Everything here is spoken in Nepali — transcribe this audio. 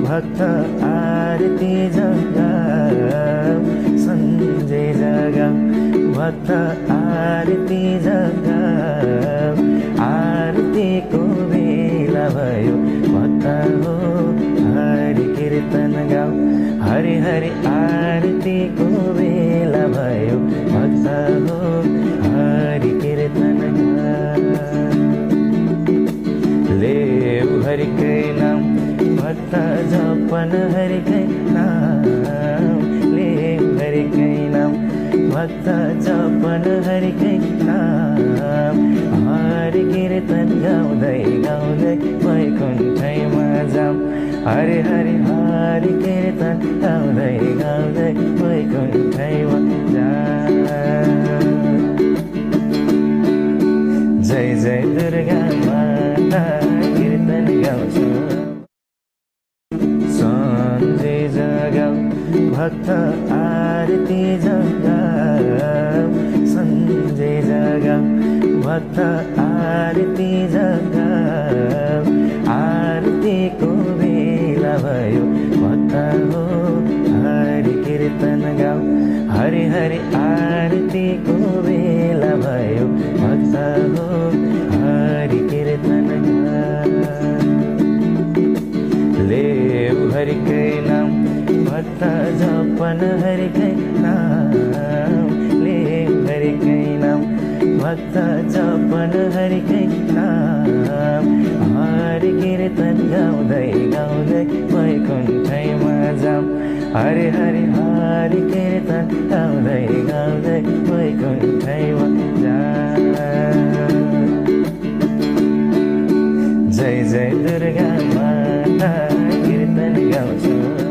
भक्त आरती जगाऊ सन्जय जगाऊ भक्त आरती जगाऊ आरतीको बेला भयो भक्त हो हरि कीर्तन गाऊ हरि हरि आरतीको बेला भयो भक्त हो हरि कीर्तन गाऊ लेऊ हरिकै नाम भक्त जपन हरिकै नाम लेऊ हरिकै नाम भक्त जपन हरिकै नाम हरि कीर्तन गाउँदै गाउँदै वैकुण्ठैमा जाम हरि हरि हरि कीर्तन गाउँदै गाउँदै वैकुण्ठैमा जाम जय जय दुर्गा माता कीर्तन गाउँछु सन्जय जगाऊ भक्त आरती जगाऊ सन्जय जगाऊ भक्त आरती जगाऊ आरतीको बेला भयो भक्त हो हरि कीर्तन गाऊ हरि हरि आरतीको बेला भयो भक्त हो हरि कीर्तन गाऊ लेऊ हरिकै नाम भक्त जपन हरिकै नाम लेऊ हरिकै नाम भक्त जपन हरिकै नाम हरि कीर्तन गाउँदै गाउँदै वैकुण्ठैमा जाम हरि हरि हरि कीर्तन गाउँदै गाउँदै वैकुण्ठैमा जाम जय जय दुर्गा माता कीर्तन गाउँछु